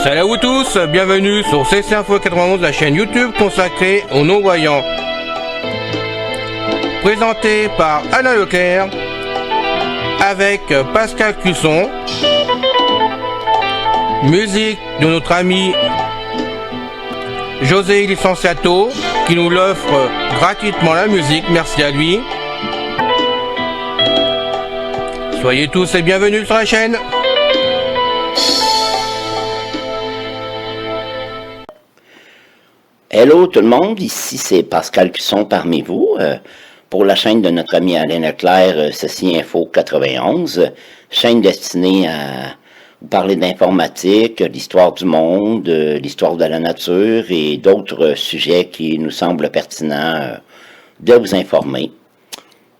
Salut à vous tous, bienvenue sur CC Info 91, la chaîne YouTube consacrée aux non-voyants. Présenté par Alain Leclerc, avec Pascal Cusson. Musique de notre ami José Licenciato, qui nous l'offre gratuitement la musique, merci à lui. Soyez tous et bienvenus sur la chaîne. Hello tout le monde, ici c'est Pascal Cusson parmi vous, pour la chaîne de notre ami Alain Leclerc, CC Info 91, chaîne destinée à vous parler d'informatique, l'histoire du monde, l'histoire de la nature et d'autres sujets qui nous semblent pertinents de vous informer.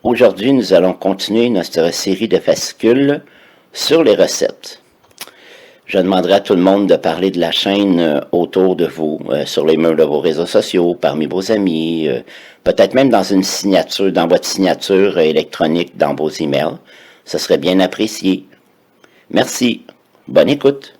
Aujourd'hui, nous allons continuer notre série de fascicules sur les recettes. Je demanderai à tout le monde de parler de la chaîne autour de vous, sur les murs de vos réseaux sociaux, parmi vos amis, peut-être même dans une signature, dans votre signature électronique, dans vos emails. Ce serait bien apprécié. Merci. Bonne écoute.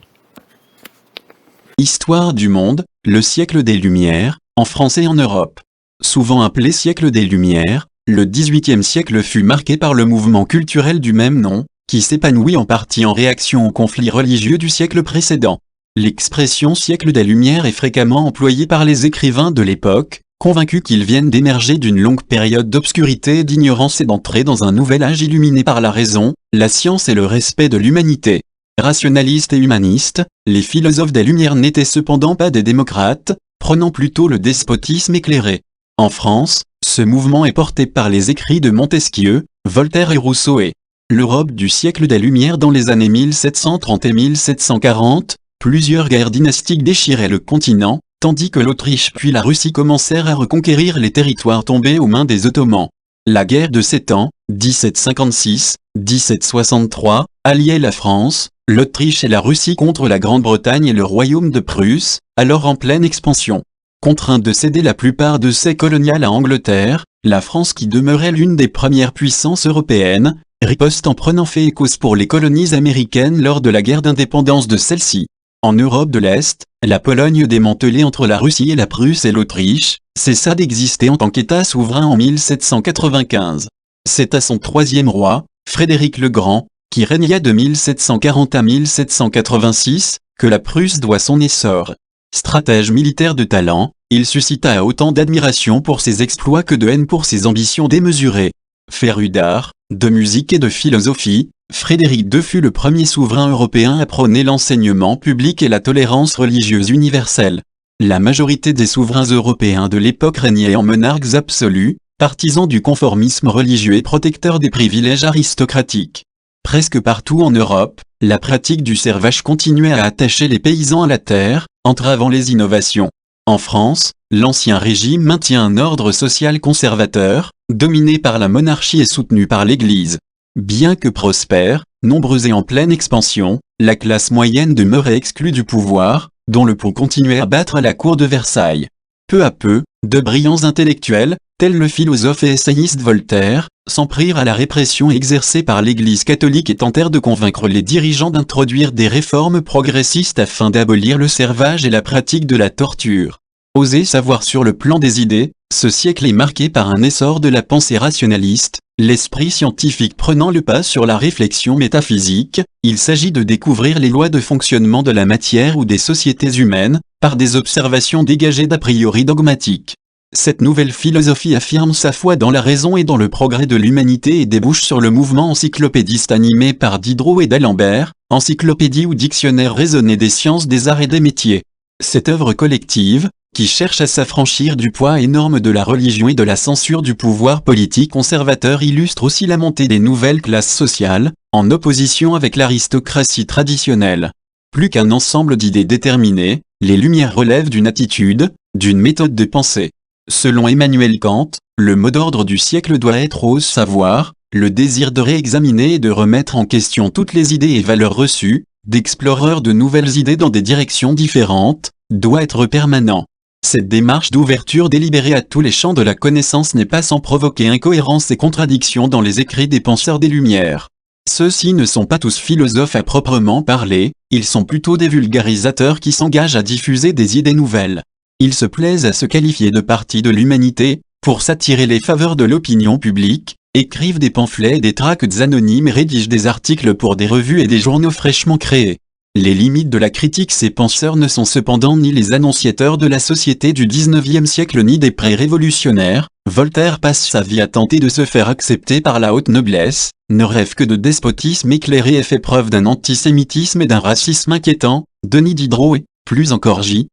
Histoire du monde, le siècle des Lumières, en France et en Europe. Souvent appelé siècle des Lumières, le XVIIIe siècle fut marqué par le mouvement culturel du même nom, qui s'épanouit en partie en réaction aux conflits religieux du siècle précédent. L'expression siècle des Lumières est fréquemment employée par les écrivains de l'époque, convaincus qu'ils viennent d'émerger d'une longue période d'obscurité et d'ignorance et d'entrer dans un nouvel âge illuminé par la raison, la science et le respect de l'humanité. Rationalistes et humanistes, les philosophes des Lumières n'étaient cependant pas des démocrates, prenant plutôt le despotisme éclairé. En France, ce mouvement est porté par les écrits de Montesquieu, Voltaire et Rousseau et l'Europe du siècle des Lumières dans les années 1730 et 1740, plusieurs guerres dynastiques déchiraient le continent, tandis que l'Autriche puis la Russie commencèrent à reconquérir les territoires tombés aux mains des Ottomans. La guerre de 7 ans, 1756-1763, alliait la France, l'Autriche et la Russie contre la Grande-Bretagne et le royaume de Prusse, alors en pleine expansion. Contrainte de céder la plupart de ses coloniales à Angleterre, la France qui demeurait l'une des premières puissances européennes, riposte en prenant fait et cause pour les colonies américaines lors de la guerre d'indépendance de celle-ci. En Europe de l'Est, la Pologne démantelée entre la Russie et la Prusse et l'Autriche, cessa d'exister en tant qu'État souverain en 1795. C'est à son troisième roi, Frédéric le Grand, qui régna de 1740 à 1786, que la Prusse doit son essor. Stratège militaire de talent, il suscita autant d'admiration pour ses exploits que de haine pour ses ambitions démesurées. Féru d'art, de musique et de philosophie, Frédéric II fut le premier souverain européen à prôner l'enseignement public et la tolérance religieuse universelle. La majorité des souverains européens de l'époque régnaient en monarques absolus, partisans du conformisme religieux et protecteurs des privilèges aristocratiques. Presque partout en Europe, la pratique du servage continuait à attacher les paysans à la terre, entravant les innovations. En France, l'Ancien Régime maintient un ordre social conservateur, dominé par la monarchie et soutenu par l'Église. Bien que prospère, nombreuse et en pleine expansion, la classe moyenne demeurait exclue du pouvoir, dont le pouls continuait à battre à la cour de Versailles. Peu à peu, de brillants intellectuels, tels le philosophe et essayiste Voltaire, s'en prirent à la répression exercée par l'Église catholique et tentèrent de convaincre les dirigeants d'introduire des réformes progressistes afin d'abolir le servage et la pratique de la torture. Osez savoir sur le plan des idées, ce siècle est marqué par un essor de la pensée rationaliste, l'esprit scientifique prenant le pas sur la réflexion métaphysique. Il s'agit de découvrir les lois de fonctionnement de la matière ou des sociétés humaines, par des observations dégagées d'a priori dogmatiques. Cette nouvelle philosophie affirme sa foi dans la raison et dans le progrès de l'humanité et débouche sur le mouvement encyclopédiste animé par Diderot et d'Alembert, encyclopédie ou dictionnaire raisonné des sciences, des arts et des métiers. Cette œuvre collective, qui cherche à s'affranchir du poids énorme de la religion et de la censure du pouvoir politique conservateur, illustre aussi la montée des nouvelles classes sociales, en opposition avec l'aristocratie traditionnelle. Plus qu'un ensemble d'idées déterminées, les Lumières relèvent d'une attitude, d'une méthode de pensée. Selon Emmanuel Kant, le mot d'ordre du siècle doit être ose savoir, le désir de réexaminer et de remettre en question toutes les idées et valeurs reçues, d'explorer de nouvelles idées dans des directions différentes, doit être permanent. Cette démarche d'ouverture délibérée à tous les champs de la connaissance n'est pas sans provoquer incohérences et contradictions dans les écrits des penseurs des Lumières. Ceux-ci ne sont pas tous philosophes à proprement parler, ils sont plutôt des vulgarisateurs qui s'engagent à diffuser des idées nouvelles. Ils se plaisent à se qualifier de parti de l'humanité, pour s'attirer les faveurs de l'opinion publique, écrivent des pamphlets et des tracts anonymes et rédigent des articles pour des revues et des journaux fraîchement créés. Les limites de la critique, ces penseurs ne sont cependant ni les annonciateurs de la société du XIXe siècle ni des pré-révolutionnaires. Voltaire passe sa vie à tenter de se faire accepter par la haute noblesse, ne rêve que de despotisme éclairé et fait preuve d'un antisémitisme et d'un racisme inquiétant. Denis Diderot et, plus encore J.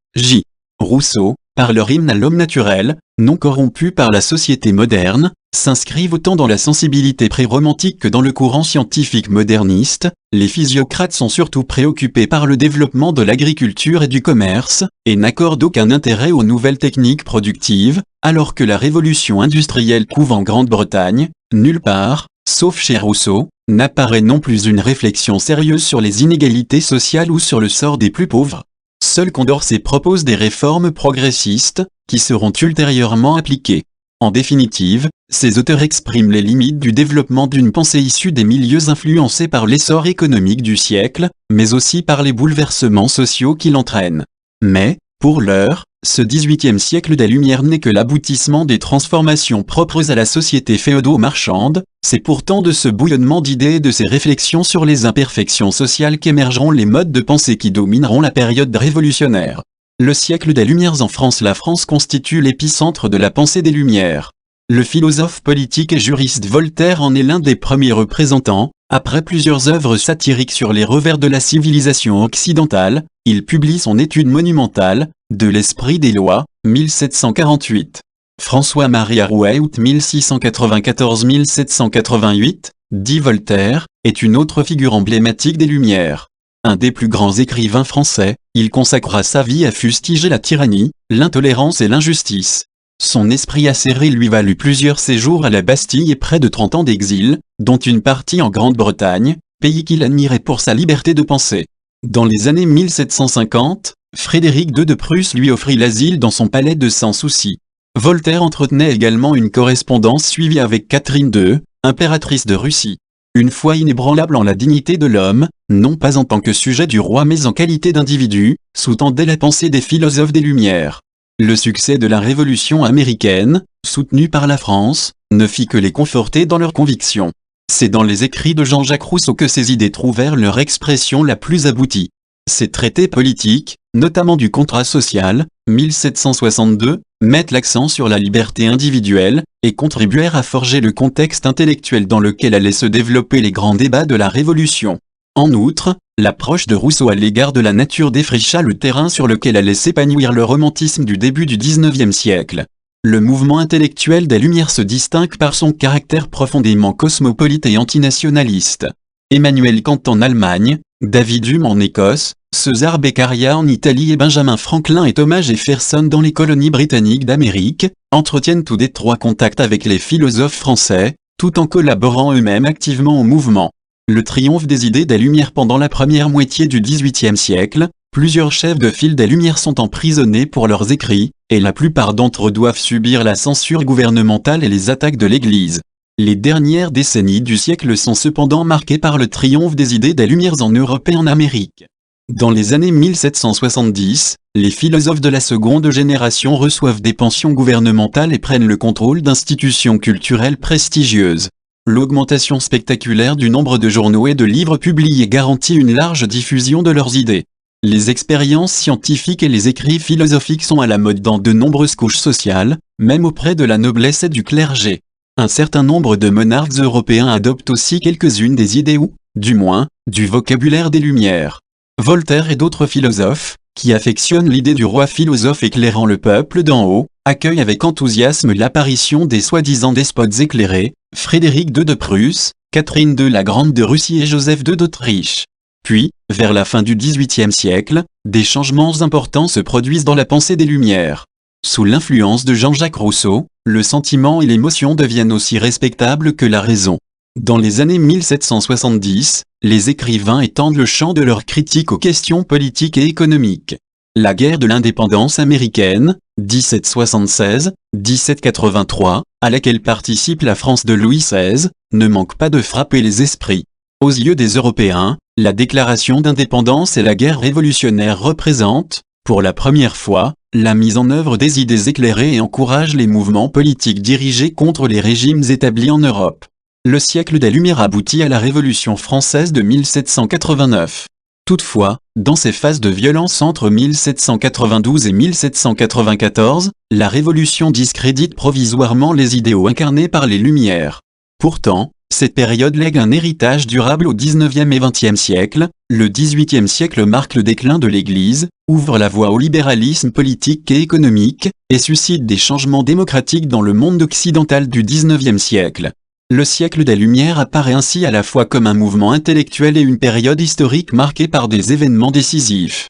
Rousseau, par leur hymne à l'homme naturel, non corrompu par la société moderne, s'inscrivent autant dans la sensibilité pré-romantique que dans le courant scientifique moderniste. Les physiocrates sont surtout préoccupés par le développement de l'agriculture et du commerce, et n'accordent aucun intérêt aux nouvelles techniques productives, alors que la révolution industrielle couve en Grande-Bretagne. Nulle part, sauf chez Rousseau, n'apparaît non plus une réflexion sérieuse sur les inégalités sociales ou sur le sort des plus pauvres. Seul Condorcet propose des réformes progressistes, qui seront ultérieurement appliquées. En définitive, ces auteurs expriment les limites du développement d'une pensée issue des milieux influencés par l'essor économique du siècle, mais aussi par les bouleversements sociaux qui l'entraînent. Mais, pour l'heure, ce XVIIIe siècle des Lumières n'est que l'aboutissement des transformations propres à la société féodo-marchande. C'est pourtant de ce bouillonnement d'idées et de ces réflexions sur les imperfections sociales qu'émergeront les modes de pensée qui domineront la période révolutionnaire. Le siècle des Lumières en France. La France constitue l'épicentre de la pensée des Lumières. Le philosophe politique et juriste Voltaire en est l'un des premiers représentants. Après plusieurs œuvres satiriques sur les revers de la civilisation occidentale, il publie son étude monumentale, De l'esprit des lois, 1748. François-Marie Arouet, août 1694-1788, dit Voltaire, est une autre figure emblématique des Lumières. Un des plus grands écrivains français, il consacra sa vie à fustiger la tyrannie, l'intolérance et l'injustice. Son esprit acéré lui valut plusieurs séjours à la Bastille et près de 30 ans d'exil, dont une partie en Grande-Bretagne, pays qu'il admirait pour sa liberté de pensée. Dans les années 1750, Frédéric II de Prusse lui offrit l'asile dans son palais de Sans Souci. Voltaire entretenait également une correspondance suivie avec Catherine II, impératrice de Russie. Une foi inébranlable en la dignité de l'homme, non pas en tant que sujet du roi mais en qualité d'individu, sous-tendait la pensée des philosophes des Lumières. Le succès de la Révolution américaine, soutenu par la France, ne fit que les conforter dans leurs convictions. C'est dans les écrits de Jean-Jacques Rousseau que ces idées trouvèrent leur expression la plus aboutie. Ces traités politiques, notamment du contrat social, 1762, mettent l'accent sur la liberté individuelle, et contribuèrent à forger le contexte intellectuel dans lequel allaient se développer les grands débats de la Révolution. En outre, l'approche de Rousseau à l'égard de la nature défricha le terrain sur lequel allait s'épanouir le romantisme du début du XIXe siècle. Le mouvement intellectuel des Lumières se distingue par son caractère profondément cosmopolite et antinationaliste. Emmanuel Kant en Allemagne, David Hume en Écosse, César Beccaria en Italie et Benjamin Franklin et Thomas Jefferson dans les colonies britanniques d'Amérique, entretiennent tous d'étroits contacts avec les philosophes français, tout en collaborant eux-mêmes activement au mouvement. Le triomphe des idées des Lumières pendant la première moitié du XVIIIe siècle, plusieurs chefs de file des Lumières sont emprisonnés pour leurs écrits, et la plupart d'entre eux doivent subir la censure gouvernementale et les attaques de l'Église. Les dernières décennies du siècle sont cependant marquées par le triomphe des idées des Lumières en Europe et en Amérique. Dans les années 1770, les philosophes de la seconde génération reçoivent des pensions gouvernementales et prennent le contrôle d'institutions culturelles prestigieuses. L'augmentation spectaculaire du nombre de journaux et de livres publiés garantit une large diffusion de leurs idées. Les expériences scientifiques et les écrits philosophiques sont à la mode dans de nombreuses couches sociales, même auprès de la noblesse et du clergé. Un certain nombre de monarques européens adoptent aussi quelques-unes des idées ou, du moins, du vocabulaire des Lumières. Voltaire et d'autres philosophes, qui affectionnent l'idée du roi philosophe éclairant le peuple d'en haut, accueillent avec enthousiasme l'apparition des soi-disant despotes éclairés, Frédéric II de Prusse, Catherine II la Grande de Russie et Joseph II d'Autriche. Puis, vers la fin du XVIIIe siècle, des changements importants se produisent dans la pensée des Lumières. Sous l'influence de Jean-Jacques Rousseau, le sentiment et l'émotion deviennent aussi respectables que la raison. Dans les années 1770, les écrivains étendent le champ de leur critique aux questions politiques et économiques. La guerre de l'indépendance américaine, 1776-1783, à laquelle participe la France de Louis XVI, ne manque pas de frapper les esprits. Aux yeux des Européens, la déclaration d'indépendance et la guerre révolutionnaire représentent, pour la première fois, la mise en œuvre des idées éclairées et encouragent les mouvements politiques dirigés contre les régimes établis en Europe. Le siècle des Lumières aboutit à la Révolution française de 1789. Toutefois, dans ces phases de violence entre 1792 et 1794, la Révolution discrédite provisoirement les idéaux incarnés par les Lumières. Pourtant, cette période lègue un héritage durable au XIXe et XXe siècle. Le XVIIIe siècle marque le déclin de l'Église, ouvre la voie au libéralisme politique et économique, et suscite des changements démocratiques dans le monde occidental du XIXe siècle. Le siècle des Lumières apparaît ainsi à la fois comme un mouvement intellectuel et une période historique marquée par des événements décisifs.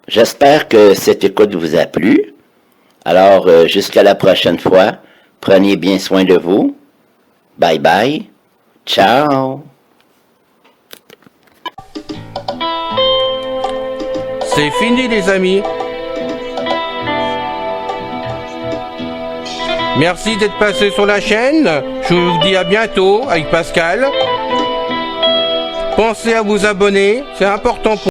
J'espère que cette écoute vous a plu. Alors, jusqu'à la prochaine fois, prenez bien soin de vous. Bye bye. Ciao. C'est fini les amis. Merci d'être passé sur la chaîne. Je vous dis à bientôt avec Pascal. Pensez à vous abonner, c'est important pour